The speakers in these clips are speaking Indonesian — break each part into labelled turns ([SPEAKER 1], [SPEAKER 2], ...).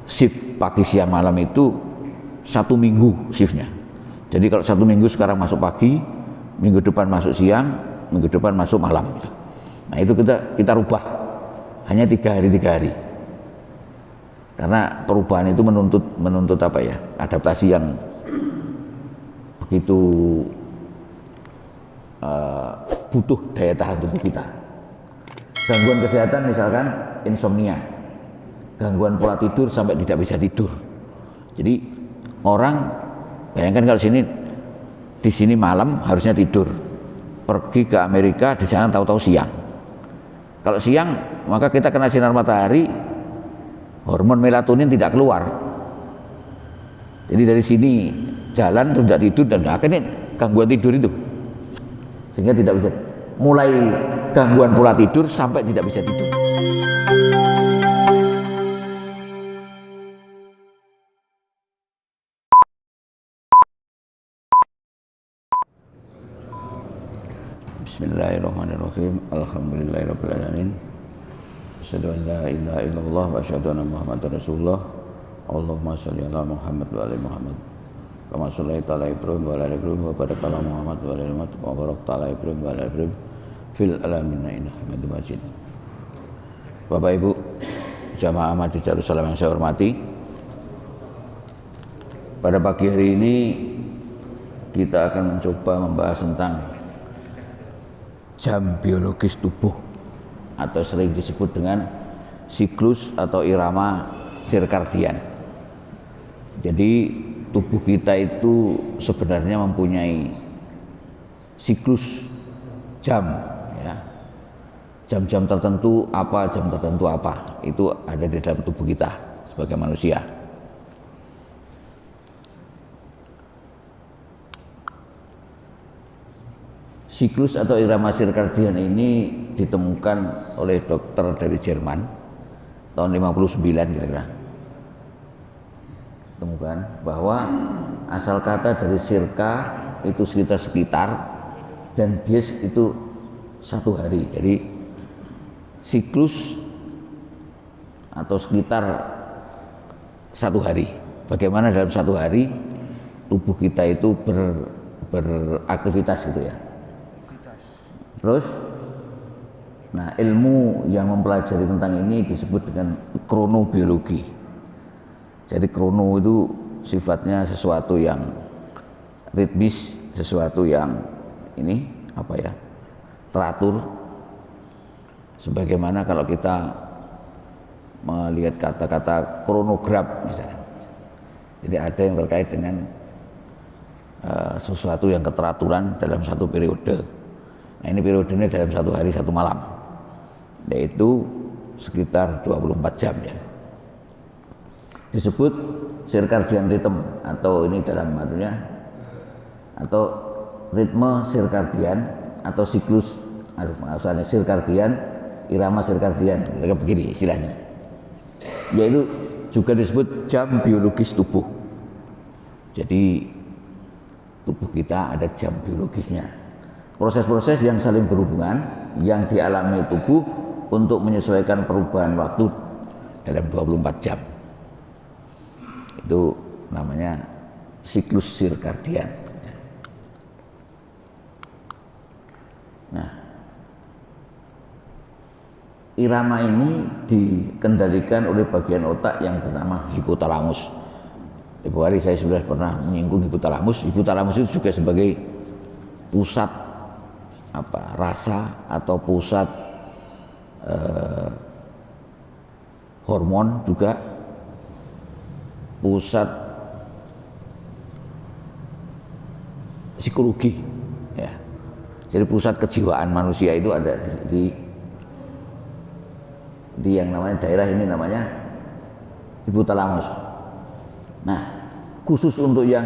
[SPEAKER 1] shift pagi siang malam itu 1 minggu shiftnya. Jadi kalau 1 minggu sekarang masuk pagi, minggu depan masuk siang, minggu depan masuk malam. Nah itu kita rubah hanya 3 hari. Karena perubahan itu menuntut apa ya, adaptasi yang begitu butuh daya tahan tubuh kita. Gangguan kesehatan misalkan insomnia, gangguan pola tidur sampai tidak bisa tidur. Jadi orang bayangkan kalau di sini malam harusnya tidur, pergi ke Amerika di sana tahu-tahu siang. Kalau siang maka kita kena sinar matahari, hormon melatonin tidak keluar. Jadi dari sini jalan terus tidak tidur dan akhirnya gangguan tidur itu, sehingga tidak bisa, mulai gangguan pola tidur sampai tidak bisa tidur. Bismillahirrahmanirrahim. Alhamdulillahirabbil alamin. Asyhadu an la ilaha illallah wa asyhadu anna Muhammadar Rasulullah. Allahumma shalli ala Muhammad wa ali Muhammad. Kama shallaita ala Ibrahim wa ala ali Ibrahim wa barik ala Muhammad wa ala ali Muhammad wa barakta ala Ibrahim wa ala ali Ibrahim fil alamin innaka Hamidum Majid. Bapak Ibu jamaah Ahmadiyah Darussalam yang saya hormati, pada pagi hari ini kita akan mencoba membahas tentang jam biologis tubuh atau sering disebut dengan siklus atau irama sirkadian. Jadi tubuh kita itu sebenarnya mempunyai siklus jam, ya. Jam-jam tertentu apa, jam tertentu apa, itu ada di dalam tubuh kita sebagai manusia. Siklus atau irama sirkadian ini ditemukan oleh dokter dari Jerman tahun 59 kira-kira. Temukan bahwa asal kata dari sirka itu sekitar dan dies itu 1 hari. Jadi siklus atau sekitar 1 hari. Bagaimana dalam 1 hari tubuh kita itu beraktivitas gitu ya. Terus, nah ilmu yang mempelajari tentang ini disebut dengan kronobiologi. Jadi krono itu sifatnya sesuatu yang ritmis, sesuatu yang ini apa ya, teratur. Sebagaimana kalau kita melihat kata-kata kronograf misalnya. Jadi ada yang terkait dengan sesuatu yang keteraturan dalam satu periode. Nah ini periodenya dalam 1 hari 1 malam, yaitu sekitar 24 jam ya. Disebut circadian rhythm atau ini dalam artinya atau ritme sirkadian atau siklus, maksudnya sirkadian, irama sirkadian, mereka begini istilahnya. Yaitu juga disebut jam biologis tubuh. Jadi tubuh kita ada jam biologisnya. Proses-proses yang saling berhubungan yang dialami tubuh untuk menyesuaikan perubahan waktu dalam 24 jam. Itu namanya siklus sirkadian. Nah, irama ini dikendalikan oleh bagian otak yang bernama hipotalamus. Di hari saya sudah pernah menyinggung hipotalamus. Hipotalamus itu juga sebagai pusat rasa atau pusat hormon, juga pusat psikologi ya. Jadi pusat kejiwaan manusia itu ada di yang namanya daerah ini namanya hipotalamus. Nah, khusus untuk yang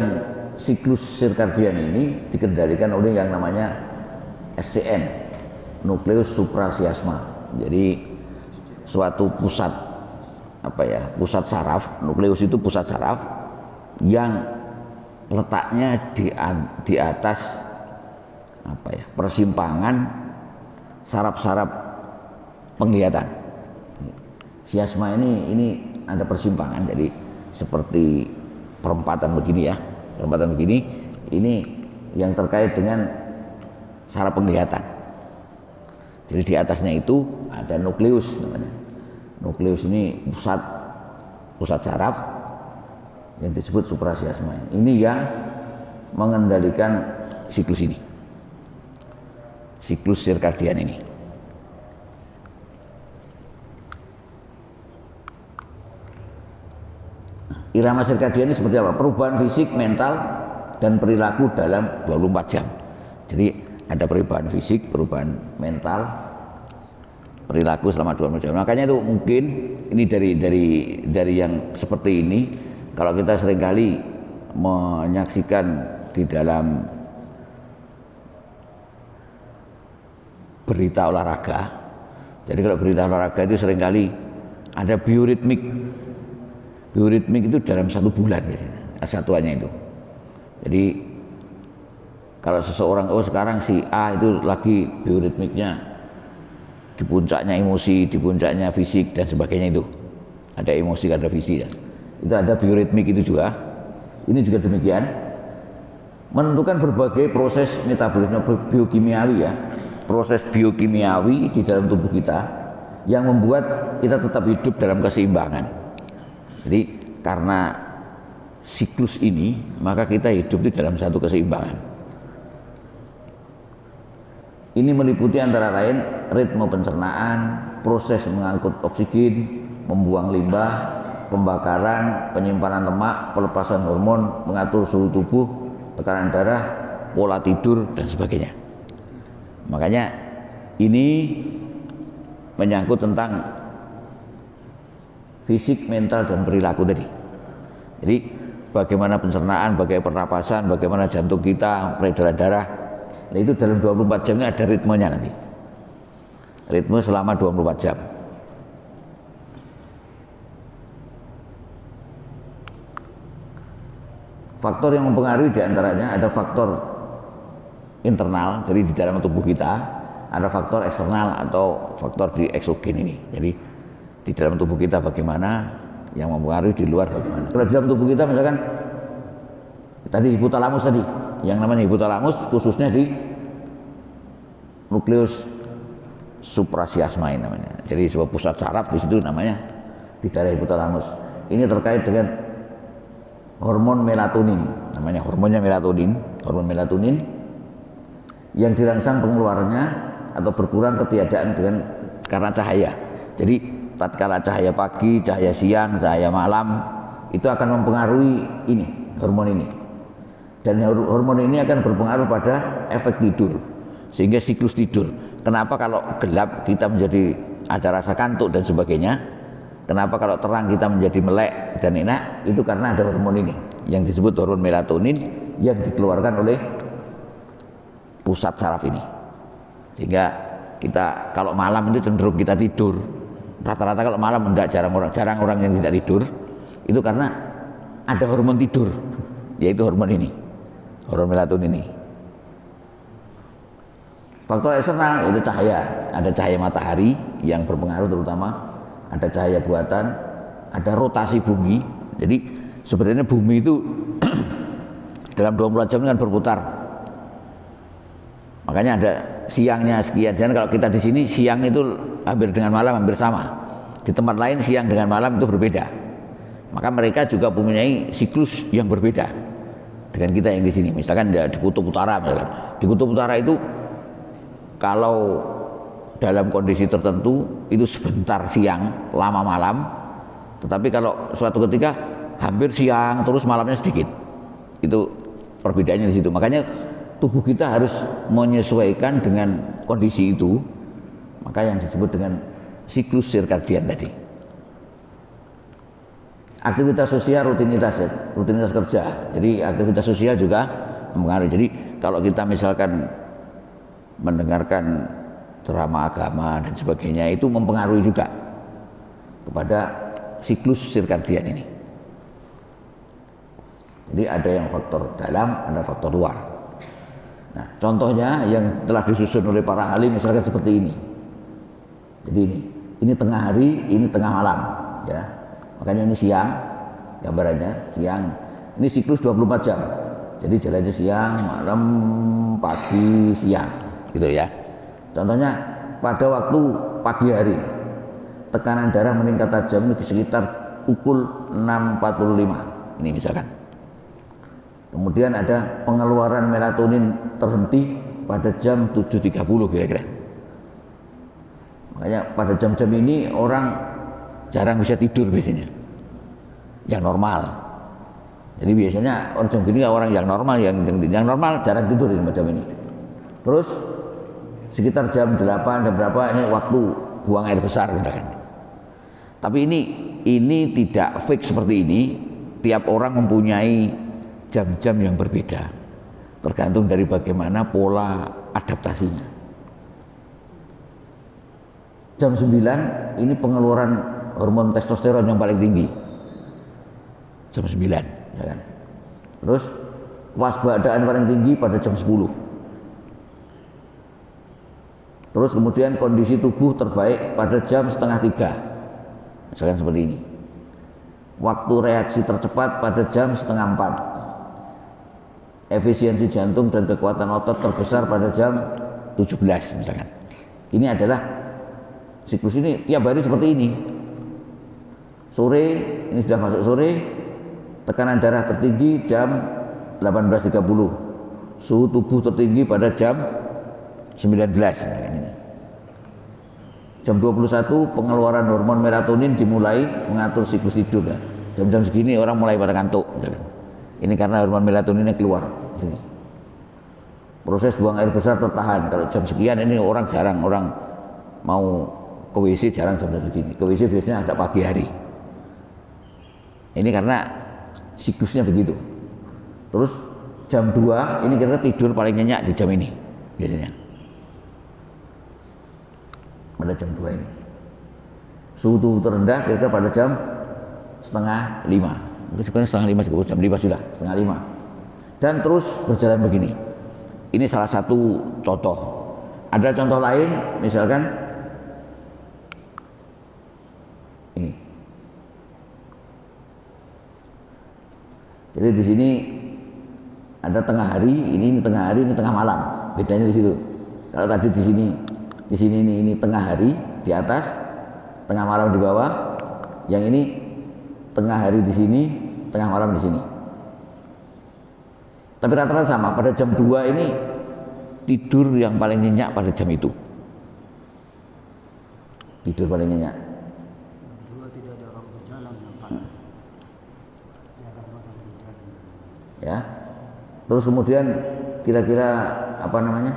[SPEAKER 1] siklus sirkadian ini dikendalikan oleh yang namanya SCN, nukleus suprachiasma. Jadi suatu pusat pusat saraf, nukleus itu pusat saraf yang letaknya di atas persimpangan saraf-saraf penglihatan. Chiasma ini ada persimpangan, jadi seperti perempatan begini ya, perempatan begini, ini yang terkait dengan saraf penglihatan. Jadi di atasnya itu ada nukleus namanya. Nukleus ini pusat saraf yang disebut suprachiasma. Ini yang mengendalikan siklus ini, siklus sirkadian ini. Irama sirkadian ini seperti apa? Perubahan fisik, mental, dan perilaku dalam 24 jam. Jadi ada perubahan fisik, perubahan mental, perilaku selama 24 jam. Makanya itu mungkin ini dari yang seperti ini, kalau kita seringkali menyaksikan di dalam berita olahraga. Jadi kalau berita olahraga itu seringkali ada bioritmik. Bioritmik itu dalam 1 bulan biasanya, satuannya itu. Jadi kalau seseorang, oh sekarang si A itu lagi bioritmiknya di puncaknya emosi, di puncaknya fisik dan sebagainya itu. Ada emosi, ada fisik. Itu ada bioritmik itu juga. Ini juga demikian. Menentukan berbagai proses metabolisme biokimiawi ya. Proses biokimiawi di dalam tubuh kita yang membuat kita tetap hidup dalam keseimbangan. Jadi karena siklus ini, maka kita hidup di dalam satu keseimbangan. Ini meliputi antara lain ritme pencernaan, proses mengangkut oksigen, membuang limbah, pembakaran, penyimpanan lemak, pelepasan hormon, mengatur suhu tubuh, tekanan darah, pola tidur, dan sebagainya. Makanya ini menyangkut tentang fisik, mental, dan perilaku tadi. Jadi bagaimana pencernaan, bagaimana pernapasan, bagaimana jantung kita, peredaran darah. Nah, itu dalam 24 jam ini ada ritmenya nanti. Ritme selama 24 jam. Faktor yang mempengaruhi diantaranya ada faktor internal, jadi di dalam tubuh kita, ada faktor eksternal atau faktor di eksogen ini. Jadi di dalam tubuh kita bagaimana, yang mempengaruhi di luar bagaimana. Kalau di dalam tubuh kita misalkan tadi hipotalamus tadi, yang namanya hipotalamus khususnya di nukleus suprachiasma namanya. Jadi sebuah pusat saraf di situ namanya di daerah hipotalamus. Ini terkait dengan hormon melatonin, namanya hormonnya melatonin, hormon melatonin yang dirangsang pengeluarannya atau berkurang ketiadaan dengan karena cahaya. Jadi tatkala cahaya pagi, cahaya siang, cahaya malam itu akan mempengaruhi ini, hormon ini. Dan hormon ini akan berpengaruh pada efek tidur sehingga siklus tidur. Kenapa kalau gelap kita menjadi ada rasa kantuk dan sebagainya? Kenapa kalau terang kita menjadi melek dan enak? Itu karena ada hormon ini yang disebut hormon melatonin yang dikeluarkan oleh pusat saraf ini. Sehingga kita kalau malam itu cenderung kita tidur. Rata-rata kalau malam enggak, jarang orang yang tidak tidur. Itu karena ada hormon tidur, yaitu hormon ini, hormon melatonin ini. Faktor eksternal itu cahaya, ada cahaya matahari yang berpengaruh, terutama ada cahaya buatan, ada rotasi bumi. Jadi sebenarnya bumi itu dalam 24 jam kan berputar. Makanya ada siangnya sekian. Dan kalau kita di sini siang itu hampir dengan malam hampir sama. Di tempat lain siang dengan malam itu berbeda. Maka mereka juga mempunyai siklus yang berbeda dengan kita yang di sini. Misalkan di kutub utara, misalkan di kutub utara itu kalau dalam kondisi tertentu itu sebentar siang, lama malam. Tetapi kalau suatu ketika hampir siang terus malamnya sedikit. Itu perbedaannya di situ. Makanya tubuh kita harus menyesuaikan dengan kondisi itu. Maka yang disebut dengan siklus sirkadian tadi. Aktivitas sosial, rutinitas kerja. Jadi aktivitas sosial juga mempengaruhi. Jadi kalau kita misalkan mendengarkan ceramah agama dan sebagainya, itu mempengaruhi juga kepada siklus sirkadian ini. Jadi ada yang faktor dalam, ada faktor luar. Nah, contohnya yang telah disusun oleh para ahli misalkan seperti ini. Jadi ini tengah hari, ini tengah malam, ya. Makanya ini siang, gambarannya siang. Ini siklus 24 jam. Jadi jalannya siang, malam, pagi, siang, gitu ya. Contohnya pada waktu pagi hari, tekanan darah meningkat tajam ini sekitar pukul 6.45. Ini misalkan. Kemudian ada pengeluaran melatonin terhenti pada jam 7.30 kira-kira. Makanya pada jam-jam ini orang jarang bisa tidur biasanya, yang normal. Jadi biasanya orang jam gini orang yang normal, yang normal jarang tidur di jam ini. Terus sekitar jam 8 jam berapa ini waktu buang air besar misalkan. Tapi ini tidak fix seperti ini. Tiap orang mempunyai jam-jam yang berbeda, tergantung dari bagaimana pola adaptasinya. Jam 9 ini pengeluaran hormon testosteron yang paling tinggi. Jam 9 ya kan? Terus kewaspadaan paling tinggi pada jam 10. Terus kemudian kondisi tubuh terbaik pada jam 2:30, misalkan seperti ini. Waktu reaksi tercepat pada jam 3:30. Efisiensi jantung dan kekuatan otot terbesar pada jam 17 misalkan. Ini adalah siklus ini tiap hari seperti ini. Sore, ini sudah masuk sore, tekanan darah tertinggi jam 18.30, suhu tubuh tertinggi pada jam 19. Jam 21 pengeluaran hormon melatonin dimulai mengatur siklus tidur. Jam-jam segini orang mulai pada ngantuk. Ini karena hormon melatoninnya keluar. Proses buang air besar tertahan. Kalau jam sekian ini orang jarang, orang mau ke WC jarang jam-jam segini. Ke WC biasanya ada pagi hari. Ini karena siklusnya begitu. Terus jam 2 ini kita tidur paling nyenyak di jam ini biasanya. Pada jam 2 ini. Suhu tubuh terendah kira-kira pada jam 4:30. Mungkin sekarang 4:30 jam 5 sudah, 4:30. Dan terus berjalan begini. Ini salah satu contoh. Ada contoh lain misalkan ini. Jadi di sini ada tengah hari, ini tengah hari, ini tengah malam. Bedanya di situ. Kalau tadi di sini ini tengah hari di atas, tengah malam di bawah. Yang ini tengah hari di sini, tengah malam di sini. Tapi rata-rata sama. Pada jam 2 ini tidur yang paling nyenyak pada jam itu. Tidur paling nyenyak.
[SPEAKER 2] Tidak ada orang berjalan
[SPEAKER 1] Ya. Terus kemudian kira-kira apa namanya?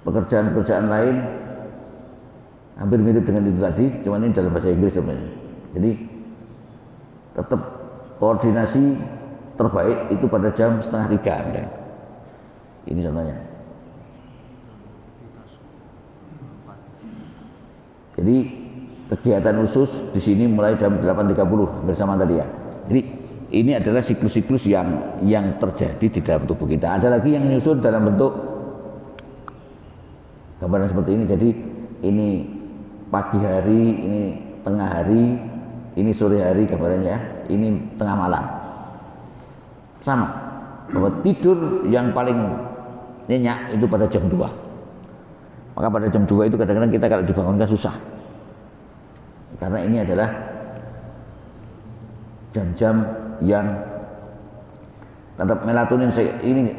[SPEAKER 1] Pekerjaan-pekerjaan lain hampir mirip dengan itu tadi, cuman ini dalam bahasa Inggris sebenarnya. Jadi tetap koordinasi terbaik itu pada jam 2:30 ya. Ini contohnya. Jadi kegiatan usus di sini mulai jam 8.30 bersama tadi ya. Jadi ini adalah siklus-siklus yang terjadi di dalam tubuh kita. Ada lagi yang menyusun dalam bentuk gambaran seperti ini. Jadi ini pagi hari, ini tengah hari, ini sore hari gambarannya ya. Ini tengah malam. Sama. Bahwa tidur yang paling nyenyak itu pada jam 2. Maka pada jam 2 itu kadang-kadang kita kalau dibangunkan susah. Karena ini adalah jam-jam yang tetap melatonin ini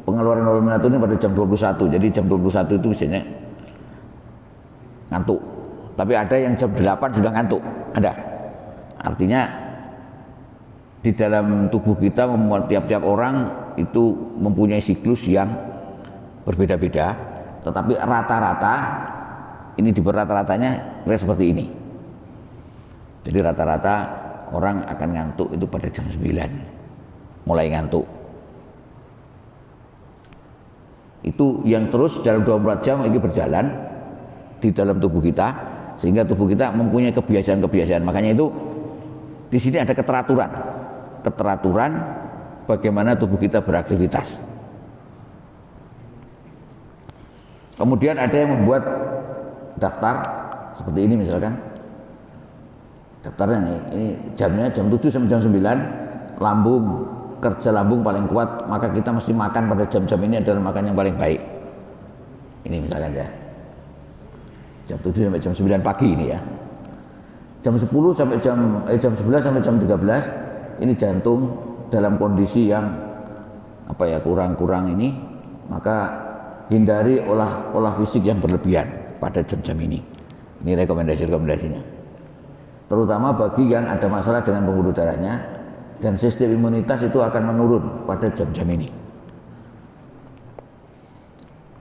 [SPEAKER 1] pengeluaran hormon melatonin pada jam 21. Jadi jam 21 itu biasanya ngantuk. Tapi ada yang jam 8 sudah ngantuk. Ada. Artinya di dalam tubuh kita tiap-tiap orang itu mempunyai siklus yang berbeda-beda, tetapi rata-rata ini di rata-ratanya seperti ini. Jadi rata-rata orang akan ngantuk itu pada jam 9 mulai ngantuk. Itu yang terus dalam 24 jam ini berjalan di dalam tubuh kita, sehingga tubuh kita mempunyai kebiasaan-kebiasaan. Makanya itu di sini ada keteraturan bagaimana tubuh kita beraktivitas. Kemudian ada yang membuat daftar seperti ini misalkan. daftarnya nih, ini jamnya jam 7 sampai jam 9, lambung, kerja lambung paling kuat, maka kita mesti makan pada jam-jam ini adalah makan yang paling baik. Ini misalkan ya, jam 7 sampai jam 9 pagi ini ya. Jam 10 sampai jam 11 sampai jam 13 ini jantung dalam kondisi yang apa ya, kurang ini, maka hindari olah fisik yang berlebihan pada jam-jam ini. Ini rekomendasinya. Terutama bagi yang ada masalah dengan pembuluh darahnya dan sistem imunitas itu akan menurun pada jam-jam ini.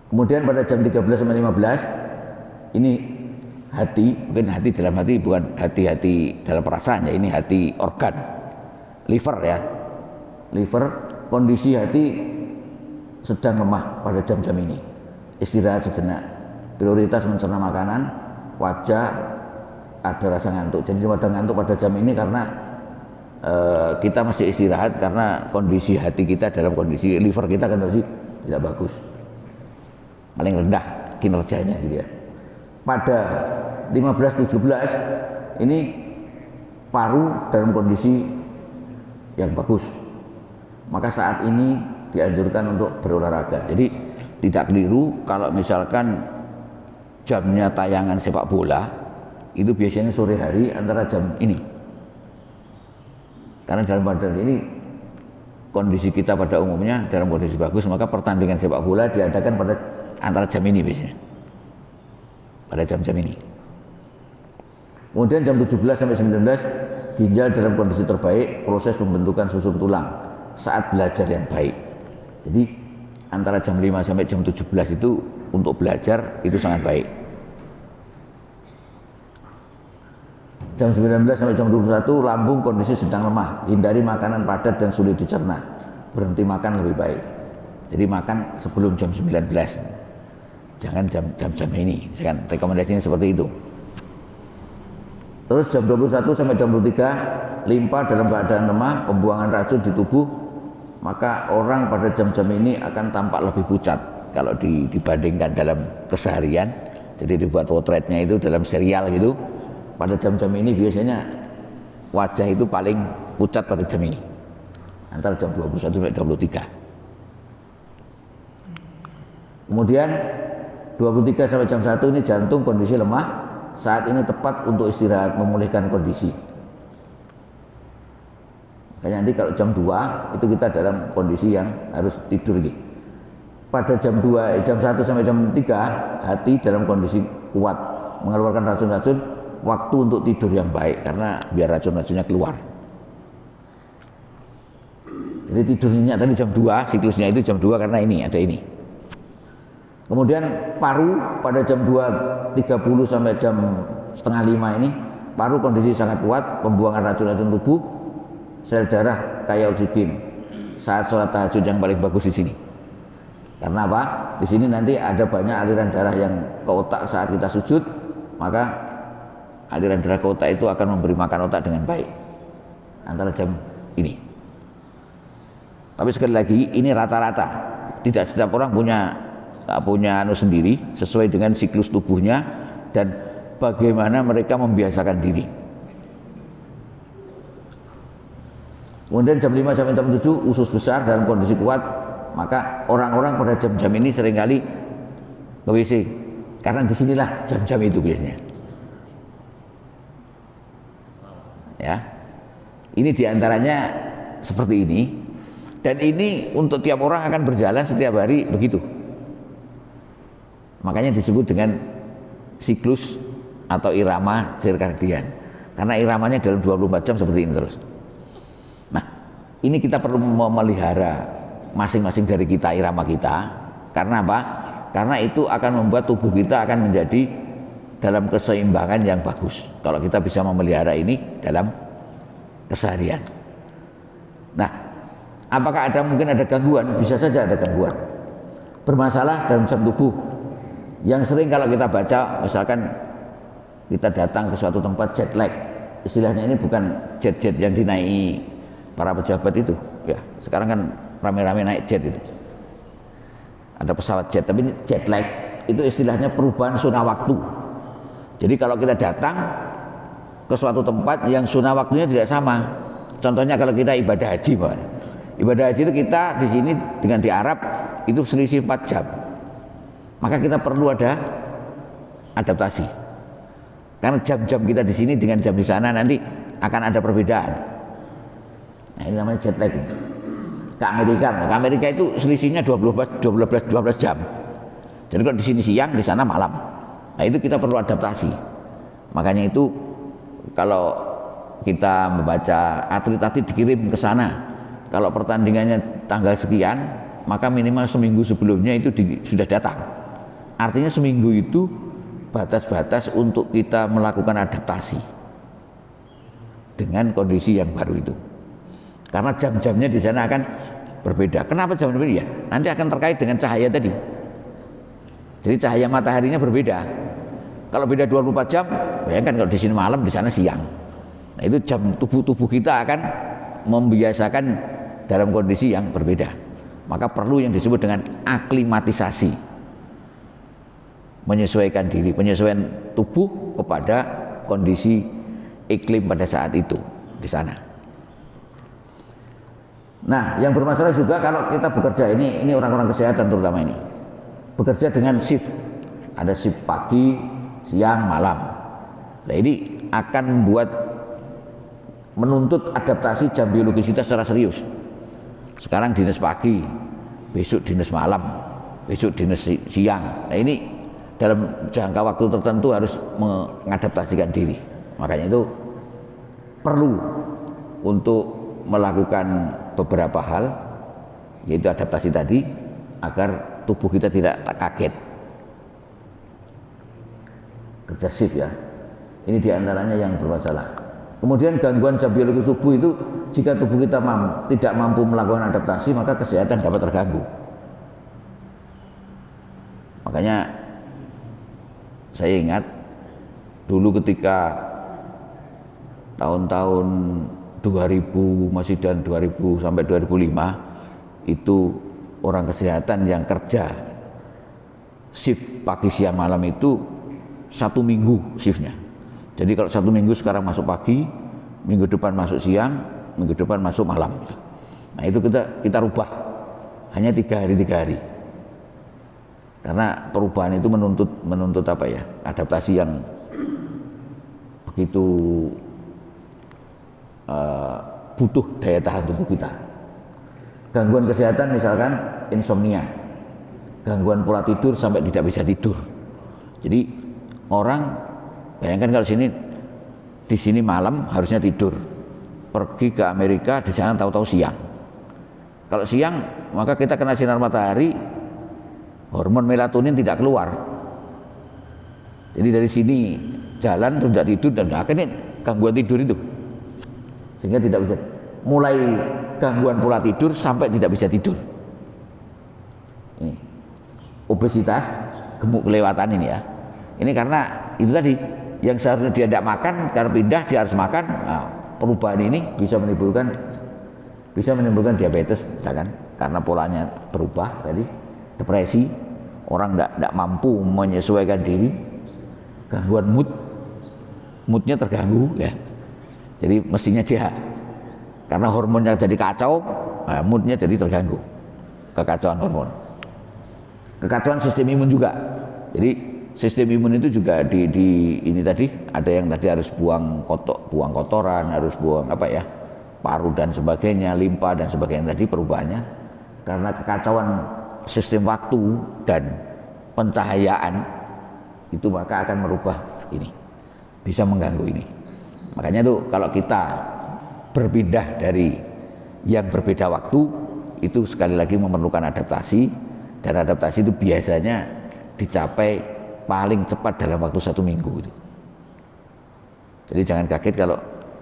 [SPEAKER 1] Kemudian pada jam 13 sampai 15 ini hati, mungkin hati dalam hati bukan hati dalam perasaan ya, ini hati organ, liver ya, liver, kondisi hati sedang lemah pada jam-jam ini, istirahat sejenak, prioritas mencerna makanan, wajah ada rasa ngantuk. Jadi pada ngantuk pada jam ini karena kita masih istirahat, karena kondisi hati kita dalam kondisi liver kita kan masih tidak bagus, paling rendah kinerjanya gitu ya. Pada 15-17 ini paru dalam kondisi yang bagus, maka saat ini dianjurkan untuk berolahraga. Jadi tidak keliru kalau misalkan jamnya tayangan sepak bola itu biasanya sore hari antara jam ini, karena dalam badan ini kondisi kita pada umumnya dalam kondisi bagus, maka pertandingan sepak bola diadakan pada antara jam ini biasanya, pada jam-jam ini. Kemudian jam 17 sampai 19 ginjal dalam kondisi terbaik, proses pembentukan susun tulang saat belajar yang baik. Jadi antara jam 5 sampai jam 17 itu untuk belajar itu sangat baik. Jam 19 sampai jam 21 lambung kondisi sedang lemah, hindari makanan padat dan sulit dicerna, berhenti makan lebih baik. Jadi makan sebelum jam 19, jangan jam-jam ini, kan rekomendasinya seperti itu. Terus jam 21 sampai jam 23 limpa dalam keadaan lemah, pembuangan racun di tubuh, maka orang pada jam-jam ini akan tampak lebih pucat kalau dibandingkan dalam keseharian. Jadi dibuat potretnya itu dalam serial gitu, pada jam-jam ini biasanya wajah itu paling pucat pada jam ini, antara jam 21 sampai 23. Kemudian 23 sampai jam 1 ini jantung kondisi lemah, saat ini tepat untuk istirahat, memulihkan kondisi. Makanya nanti kalau jam 2 itu kita dalam kondisi yang harus tidur gitu. Pada jam 2, jam 1 sampai jam 3 hati dalam kondisi kuat, mengeluarkan racun-racun, waktu untuk tidur yang baik karena biar racun-racunnya keluar. Jadi tidurnya tadi jam 2, siklusnya itu jam 2 karena ini ada ini. Kemudian paru pada jam 2.30 sampai jam setengah 5 ini paru kondisi sangat kuat, pembuangan racun-racun tubuh, sel darah kaya oksigen. Saat sholat tahajud yang paling bagus di sini. Karena apa? Di sini nanti ada banyak aliran darah yang ke otak saat kita sujud, maka aliran darah ke otak itu akan memberi makan otak dengan baik antara jam ini. Tapi sekali lagi ini rata-rata, tidak setiap orang punya sendiri sesuai dengan siklus tubuhnya dan bagaimana mereka membiasakan diri. Kemudian jam 5 sampai jam 7 usus besar dalam kondisi kuat, maka orang-orang pada jam-jam ini seringkali ke WC karena disinilah jam-jam itu biasanya. Ya, ini diantaranya seperti ini, dan ini untuk tiap orang akan berjalan setiap hari begitu. Makanya disebut dengan siklus atau irama sirkadian, karena iramanya dalam 24 jam seperti ini terus. Nah, ini kita perlu memelihara masing-masing dari kita irama kita. Karena apa? Karena itu akan membuat tubuh kita akan menjadi dalam keseimbangan yang bagus kalau kita bisa memelihara ini dalam keseharian. Nah, apakah mungkin ada gangguan? Bisa saja ada gangguan, bermasalah dalam sistem tubuh. Yang sering kalau kita baca, misalkan kita datang ke suatu tempat jet lag, istilahnya ini bukan jet-jet yang dinaiki para pejabat itu, ya. Sekarang kan rame-rame naik jet itu, ada pesawat jet, tapi ini jet lag itu istilahnya perubahan zona waktu. Jadi kalau kita datang ke suatu tempat yang zona waktunya tidak sama. Contohnya kalau kita ibadah haji, Pak. Ibadah haji itu kita di sini dengan di Arab itu selisih 4 jam. Maka kita perlu ada adaptasi. Karena jam-jam kita di sini dengan jam di sana nanti akan ada perbedaan. Nah, ini namanya jet lag. Ke Amerika itu selisihnya 12 jam. Jadi kalau di sini siang, di sana malam. Nah, itu kita perlu adaptasi. Makanya itu kalau kita membaca atlet-atlet dikirim ke sana, kalau pertandingannya tanggal sekian, maka minimal seminggu sebelumnya itu sudah datang. Artinya seminggu itu batas-batas untuk kita melakukan adaptasi dengan kondisi yang baru itu. Karena jam-jamnya di sana akan berbeda. Kenapa jam berbeda? Ya, nanti akan terkait dengan cahaya tadi. Jadi cahaya mataharinya berbeda. Kalau beda 24 jam, bayangkan kalau di sini malam, di sana siang. Nah, itu jam tubuh kita akan membiasakan dalam kondisi yang berbeda. Maka perlu yang disebut dengan aklimatisasi. Menyesuaikan diri, penyesuaian tubuh kepada kondisi iklim pada saat itu di sana. Nah, yang bermasalah juga kalau kita bekerja ini orang-orang kesehatan terutama ini bekerja dengan shift, ada shift pagi, siang, malam. Nah, ini akan membuat menuntut adaptasi jam biologis kita secara serius. Sekarang dinas pagi, besok dinas malam, besok dinas siang. Nah, ini dalam jangka waktu tertentu harus mengadaptasikan diri. Makanya itu perlu untuk melakukan beberapa hal, yaitu adaptasi tadi, agar tubuh kita tidak kaget. Kerja shift ya, ini diantaranya yang bermasalah. Kemudian gangguan jam biologis tubuh itu, jika tubuh kita tidak mampu melakukan adaptasi, maka kesehatan dapat terganggu. Makanya saya ingat dulu ketika tahun-tahun 2000 masih dan 2000 sampai 2005 itu orang kesehatan yang kerja shift pagi siang malam itu 1 minggu shiftnya. Jadi kalau 1 minggu sekarang masuk pagi, minggu depan masuk siang, minggu depan masuk malam. Nah, itu kita rubah hanya 3 hari. Karena perubahan itu menuntut apa ya, adaptasi yang begitu butuh daya tahan tubuh kita. Gangguan kesehatan misalkan insomnia, gangguan pola tidur sampai tidak bisa tidur. Jadi orang bayangkan kalau di sini malam harusnya tidur, pergi ke Amerika di sana tahu-tahu siang. Kalau siang maka kita kena sinar matahari, hormon melatonin tidak keluar. Jadi dari sini jalan terus tidak tidur dan akhirnya gangguan tidur itu. Sehingga tidak bisa, mulai gangguan pola tidur sampai tidak bisa tidur. Ini obesitas, gemuk kelewatan ini ya. Ini karena itu tadi yang seharusnya dia tidak makan, karena pindah dia harus makan. Nah, perubahan ini bisa menimbulkan diabetes, misalkan karena polanya berubah tadi, depresi, orang tidak mampu menyesuaikan diri, gangguan moodnya terganggu ya. Jadi mestinya dia karena hormonnya jadi kacau, nah, moodnya jadi terganggu, kekacauan hormon, kekacauan sistem imun juga. Jadi sistem imun itu juga ini tadi ada yang tadi harus buang kotoran, harus buang apa ya, paru dan sebagainya, limpa dan sebagainya, tadi perubahannya karena kekacauan sistem waktu dan pencahayaan itu, maka akan merubah ini, bisa mengganggu ini. Makanya tuh kalau kita berpindah dari yang berbeda waktu itu sekali lagi memerlukan adaptasi, dan adaptasi itu biasanya dicapai paling cepat dalam waktu 1 minggu itu. Jadi jangan kaget kalau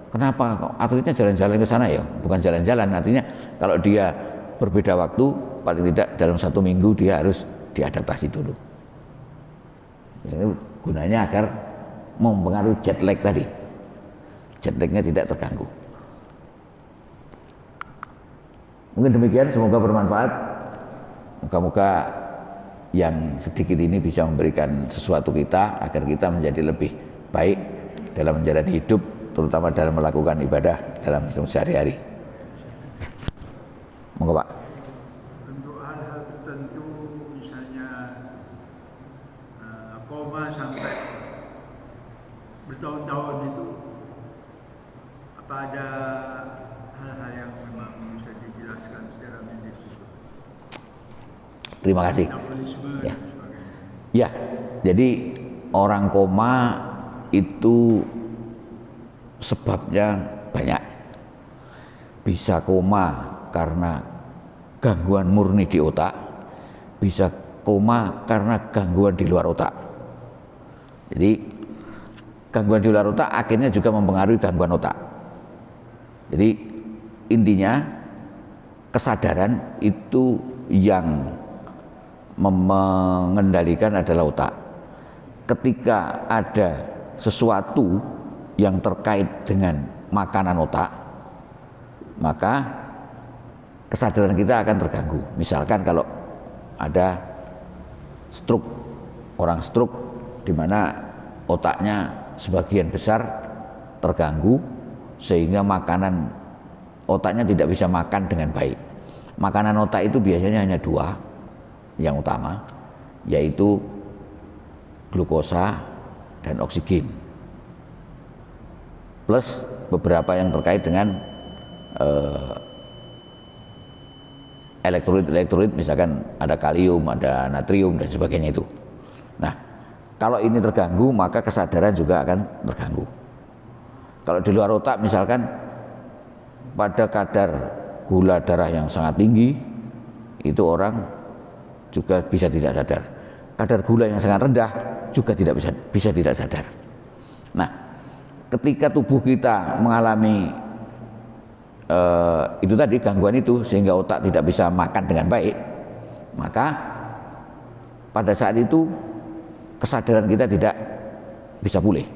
[SPEAKER 1] kenapa kok atletnya jalan-jalan ke sana, ya bukan jalan-jalan, artinya kalau dia berbeda waktu paling tidak dalam 1 minggu dia harus diadaptasi dulu. Ini gunanya agar mempengaruhi jet lag tadi, jet lagnya tidak terganggu. Mungkin demikian, semoga bermanfaat. Moga-moga yang sedikit ini bisa memberikan sesuatu kita agar kita menjadi lebih baik dalam menjalani hidup terutama dalam melakukan ibadah dalam hidup sehari-hari. Monggo Pak.
[SPEAKER 3] Untuk hal-hal tertentu, misalnya koma sampai bertahun-tahun itu, apa ada hal-hal yang memang bisa dijelaskan secara medis itu?
[SPEAKER 1] Terima kasih.
[SPEAKER 3] Metabolisme
[SPEAKER 1] Ya.
[SPEAKER 3] dan sebagainya.
[SPEAKER 1] Ya, jadi orang koma itu sebabnya banyak. Bisa koma karena gangguan murni di otak, bisa koma karena gangguan di luar otak. Jadi gangguan di luar otak akhirnya juga mempengaruhi gangguan otak. Jadi intinya kesadaran itu yang mengendalikan adalah otak. Ketika ada sesuatu yang terkait dengan makanan otak, maka kesadaran kita akan terganggu. Misalkan kalau ada stroke, orang stroke di mana otaknya sebagian besar terganggu sehingga makanan otaknya tidak bisa makan dengan baik. Makanan otak itu biasanya hanya dua yang utama, yaitu glukosa dan oksigen, plus beberapa yang terkait dengan elektrolit, misalkan ada kalium, ada natrium dan sebagainya itu. Nah, kalau ini terganggu maka kesadaran juga akan terganggu. Kalau di luar otak misalkan pada kadar gula darah yang sangat tinggi, itu orang juga bisa tidak sadar. Kadar gula yang sangat rendah juga tidak bisa tidak sadar. Nah, ketika tubuh kita mengalami itu tadi gangguan itu sehingga otak tidak bisa makan dengan baik, maka pada saat itu kesadaran kita tidak bisa pulih.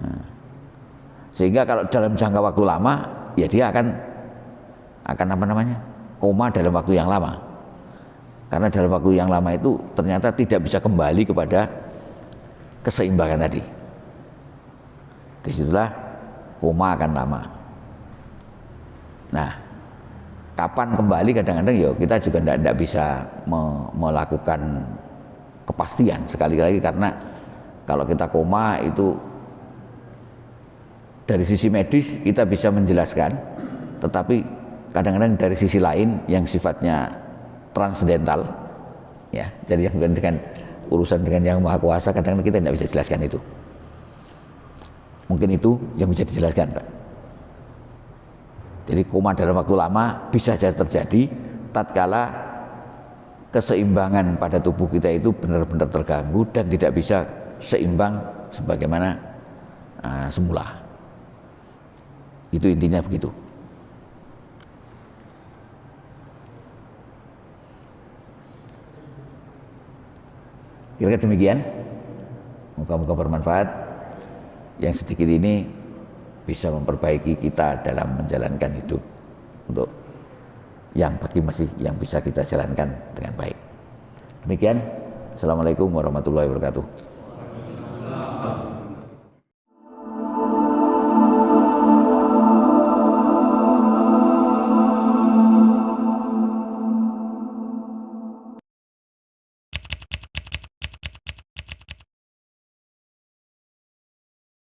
[SPEAKER 1] Nah, sehingga kalau dalam jangka waktu lama, ya dia akan apa namanya, koma dalam waktu yang lama. Karena dalam waktu yang lama itu ternyata tidak bisa kembali kepada keseimbangan tadi. Disitulah koma akan lama. Nah, kapan kembali kadang-kadang ya kita juga tidak bisa melakukan kepastian sekali lagi, karena kalau kita koma itu dari sisi medis kita bisa menjelaskan, tetapi kadang-kadang dari sisi lain yang sifatnya transcendental, ya, jadi yang dengan urusan dengan yang maha kuasa, kadang-kadang kita tidak bisa jelaskan itu. Mungkin itu yang bisa dijelaskan, Pak. Jadi koma dalam waktu lama bisa saja terjadi tatkala keseimbangan pada tubuh kita itu benar-benar terganggu dan tidak bisa seimbang sebagaimana semula. Itu intinya begitu. Kira-kira demikian. Moga-moga bermanfaat. Yang sedikit ini bisa memperbaiki kita dalam menjalankan hidup untuk yang bagi masih yang bisa kita jalankan dengan baik. Demikian. Assalamualaikum warahmatullahi wabarakatuh.